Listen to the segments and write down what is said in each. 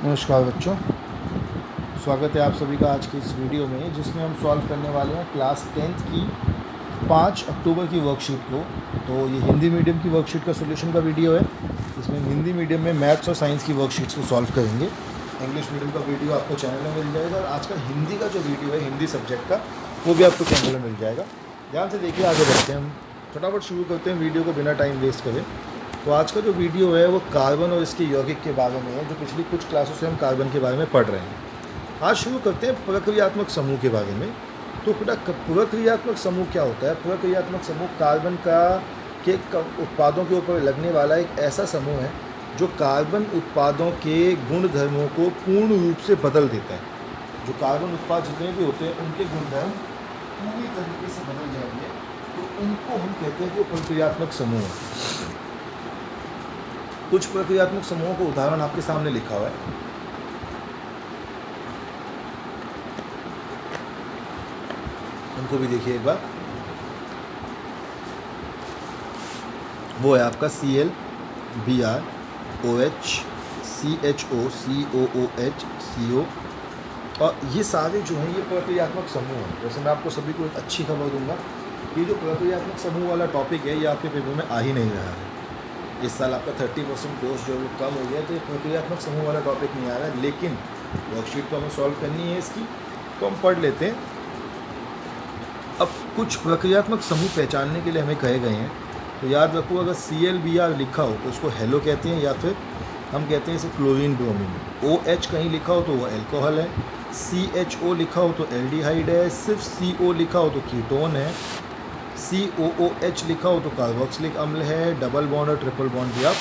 नमस्कार बच्चों, स्वागत है आप सभी का आज की इस वीडियो में, जिसमें हम सॉल्व करने वाले हैं क्लास 10th की 5 अक्टूबर की वर्कशीट को। तो ये हिंदी मीडियम की वर्कशीट का सॉल्यूशन का वीडियो है। इसमें हम हिंदी मीडियम में मैथ्स और साइंस की वर्कशीट्स को सॉल्व करेंगे। इंग्लिश मीडियम का वीडियो आपको चैनल में मिल जाएगा और आज का हिंदी का जो वीडियो है हिंदी सब्जेक्ट का, वो भी आपको चैनल में मिल जाएगा। ध्यान से देखिए, आगे बढ़ते हैं। हम फटाफट शुरू करते हैं वीडियो को बिना टाइम वेस्ट करें। तो आज का जो वीडियो है वो कार्बन और इसके यौगिक के बारे में है, जो पिछली कुछ क्लासों से हम कार्बन के बारे में पढ़ रहे हैं। आज शुरू करते हैं प्रक्रियात्मक समूह के बारे में। तो प्रक्रियात्मक समूह क्या होता है? प्रक्रियात्मक समूह कार्बन के उत्पादों के ऊपर लगने वाला एक ऐसा समूह है जो कार्बन उत्पादों के गुणधर्मों को पूर्ण रूप से बदल देता है। जो कार्बन उत्पाद जितने भी होते हैं उनके गुणधर्म पूरी तरीके से बदल जाएंगे, तो उनको हम कहते हैं कि वो प्रक्रियात्मक समूह है। कुछ प्रक्रियात्मक समूहों को उदाहरण आपके सामने लिखा हुआ है। उनको भी देखिए एक बार। वो है आपका Cl, Br, OH, CHO, COOH, CO। और ये सारे जो हैं ये प्रक्रियात्मक समूह हैं। वैसे मैं आपको सभी को एक अच्छी खबर दूंगा, ये जो प्रक्रियात्मक समूह वाला टॉपिक है ये आपके पेपर में आ ही नहीं रहा है। इस साल आपका 30% कोर्स जो है वो कम हो गया, तो ये प्रक्रियात्मक समूह वाला टॉपिक नहीं आ रहा है। लेकिन वर्कशीट तो हमें सॉल्व करनी है इसकी, तो हम पढ़ लेते हैं। अब कुछ प्रक्रियात्मक समूह पहचानने के लिए हमें कहे गए हैं, तो याद रखो, अगर ClBr लिखा हो तो उसको हेलो कहते हैं, या फिर हम कहते हैं इसे क्लोरीन ब्रोमीन। OH कहीं लिखा हो तो वो अल्कोहल है, CHO लिखा हो तो एल्डिहाइड है, सिर्फ CO लिखा हो तो कीटोन है, COOH लिखा हो तो कार्बोक्सिलिक अम्ल है। डबल बॉन्ड और ट्रिपल बॉन्ड भी आप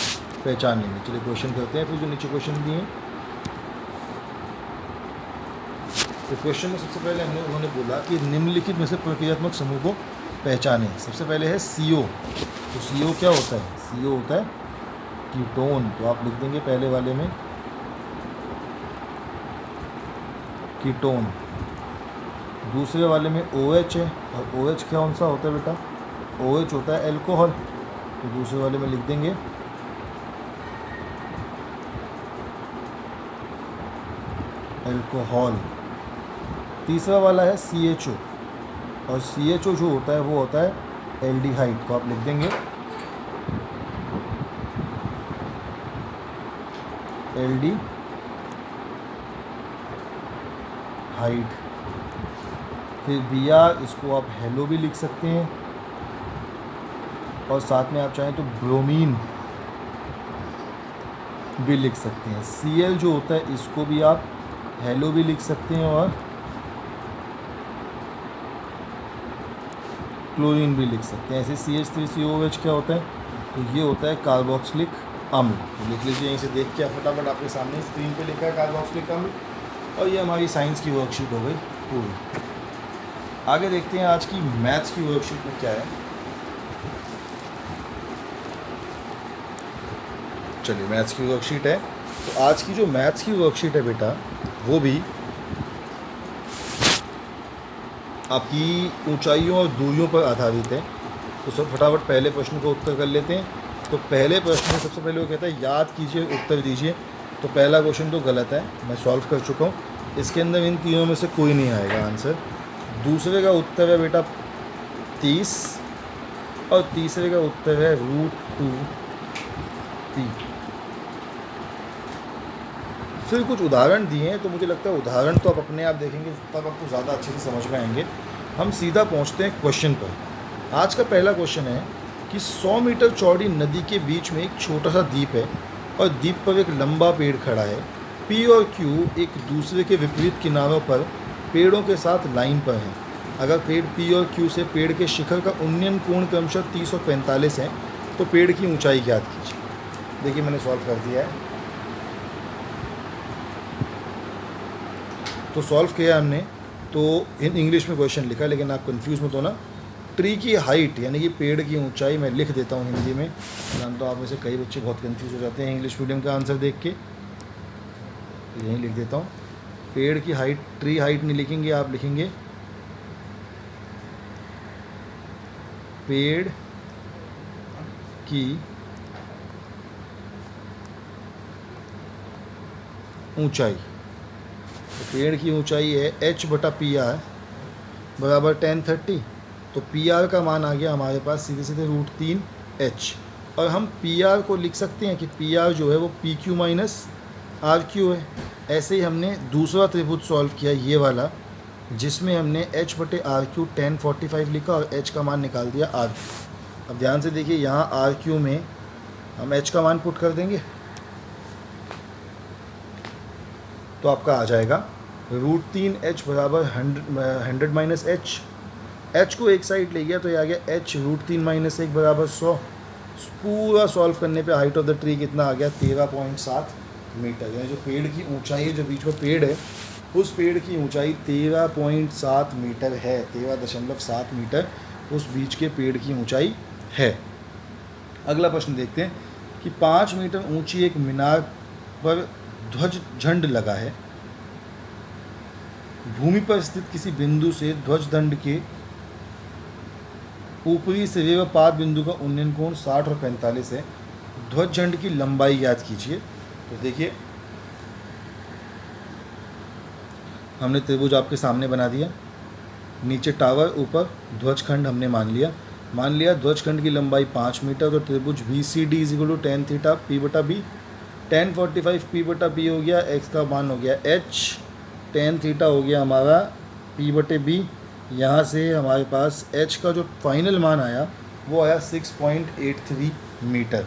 पहचान लेंगे। चलिए क्वेश्चन करते हैं। फिर जो नीचे क्वेश्चन दिए, तो क्वेश्चन में सबसे पहले उन्होंने बोला कि निम्नलिखित में से प्रक्रियात्मक समूह को पहचानें। सबसे पहले है CO। तो CO क्या होता है? CO होता है कीटोन। तो आप लिख देंगे पहले वाले में कीटोन। दूसरे वाले में OH है, और OH क्या कौन सा होता है बेटा? OH होता है अल्कोहल। तो दूसरे वाले में लिख देंगे अल्कोहल। तीसरा वाला है CHO, और CHO जो होता है वो होता है एल्डिहाइड। तो आप लिख देंगे एल्डिहाइड। फिर Br, इसको आप हेलो भी लिख सकते हैं, और साथ में आप चाहें तो ब्रोमीन भी लिख सकते हैं। Cl जो होता है इसको भी आप हेलो भी लिख सकते हैं और क्लोरीन भी लिख सकते हैं। ऐसे CH3COOH क्या होता है? तो ये होता है कार्बोक्सिलिक अम्ल। तो लिख लीजिए यहीं से देख के, फटाफट आपके सामने स्क्रीन पे लिखा है कार्बोक्सिलिक अम्ल। और ये हमारी साइंस की वर्कशीट हो गई पूरी। आगे देखते हैं आज की मैथ्स की वर्कशीट में क्या है। चलिए, मैथ्स की वर्कशीट है। तो आज की जो मैथ्स की वर्कशीट है बेटा, वो भी आपकी ऊंचाइयों और दूरियों पर आधारित है। तो सब फटाफट पहले प्रश्न को उत्तर कर लेते हैं। तो पहले प्रश्न में सबसे पहले वो कहता है याद कीजिए, उत्तर दीजिए। तो पहला क्वेश्चन तो गलत है, मैं सॉल्व कर चुका हूँ। इसके अंदर इन तीनों में से कोई नहीं आएगा आंसर। दूसरे का उत्तर है बेटा 30, और तीसरे का उत्तर है √2p। फिर कुछ उदाहरण दिए हैं, तो मुझे लगता है उदाहरण तो आप अपने आप देखेंगे तब आपको ज़्यादा अच्छे से समझ में आएंगे। हम सीधा पहुंचते हैं क्वेश्चन पर। आज का पहला क्वेश्चन है कि 100 मीटर चौड़ी नदी के बीच में एक छोटा सा द्वीप है, और द्वीप पर एक लंबा पेड़ खड़ा है। P और Q एक दूसरे के विपरीत किनारों पर पेड़ों के साथ लाइन पर हैं। अगर पेड़ P और Q से पेड़ के शिखर का उन्नयन कोण क्रमशः 30 और 45 है, तो पेड़ की ऊंचाई ज्ञात कीजिए। देखिए मैंने सॉल्व कर दिया है। तो सॉल्व किया हमने, तो इन इंग्लिश में क्वेश्चन लिखा, लेकिन आप कंफ्यूज मत होना। ट्री की हाइट यानी कि पेड़ की ऊंचाई मैं लिख देता हूँ हिंदी में। जानता हूँ आप में से कई बच्चे बहुत कंफ्यूज हो जाते हैं इंग्लिश मीडियम का आंसर देख के, तो यहीं लिख देता हूँ। पेड़ की हाइट, ट्री हाइट नहीं लिखेंगे, आप लिखेंगे पेड़ की ऊंचाई, तो पेड़ की ऊंचाई है h/PR बराबर 1030। तो PR का मान आ गया हमारे पास सीधे सीधे √3h। और हम PR को लिख सकते हैं कि PR जो है वो PQ माइनस RQ है। ऐसे ही हमने दूसरा त्रिभुज सॉल्व किया ये वाला, जिसमें हमने h/RQ 1045 लिखा और h का मान निकाल दिया RQ। अब ध्यान से देखिए, यहाँ RQ में हम h का मान पुट कर देंगे तो आपका आ जाएगा √3h बराबर 100 माइनस h को एक साइड ले गया तो ये आ गया h √3 माइनस 1 बराबर 100। पूरा सॉल्व करने पे हाइट ऑफ द ट्री कितना आ गया 13.7 मीटर। यानी जो पेड़ की ऊंचाई है, जो बीच में पेड़ है, उस पेड़ की ऊंचाई 13.7 मीटर है। 13.7 मीटर उस बीच के पेड़ की ऊंचाई है। अगला प्रश्न देखते हैं कि 5 मीटर ऊंची एक मीनार पर ध्वज झंड लगा है। भूमि पर स्थित किसी बिंदु से ध्वज दंड के ऊपरी सिरे व पाद बिंदु का उन्नयन कोण 60 और 45 है। ध्वज झंड की लंबाई ज्ञात कीजिए। तो देखिए, हमने त्रिभुज आपके सामने बना दिया, नीचे टावर, ऊपर ध्वज खंड हमने मान लिया ध्वज खंड की लंबाई 5 मीटर। तो त्रिभुज BCD = tan theta P/B। 1045 P/B हो गया, x का मान हो गया h, tan थीटा हो गया हमारा P/B। यहाँ से हमारे पास h का जो फाइनल मान आया वो आया 6.83 मीटर,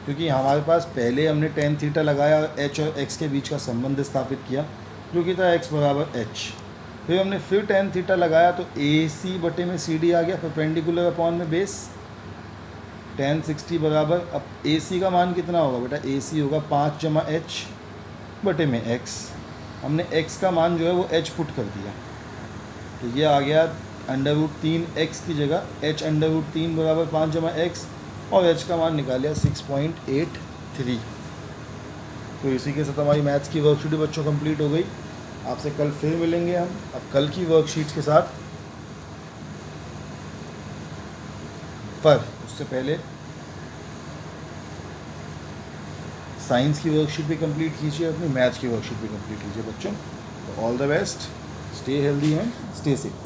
क्योंकि हमारे पास पहले हमने tan थीटा लगाया और h और x के बीच का संबंध स्थापित किया जो कि था x बराबर h। फिर हमने फिर tan थीटा लगाया तो AC/CD आ गया, परपेंडिकुलर अपॉन में बेस tan 60 बराबर, अब AC का मान कितना होगा बेटा, AC होगा 5/h/x। हमने x का मान जो है वो h पुट कर दिया, तो ये आ गया √3x की जगह h √3 बराबर 5/x, और h का मान निकालिया 6.83। तो इसी के साथ हमारी मैथ्स की वर्कशीट बच्चों कंप्लीट हो गई। आपसे कल फिर मिलेंगे हम अब कल की वर्कशीट के साथ। पर उससे पहले साइंस की वर्कशीट भी कंप्लीट कीजिए, अपनी मैथ्स की वर्कशीट भी कंप्लीट कीजिए बच्चों। तो all the best, stay healthy and stay safe.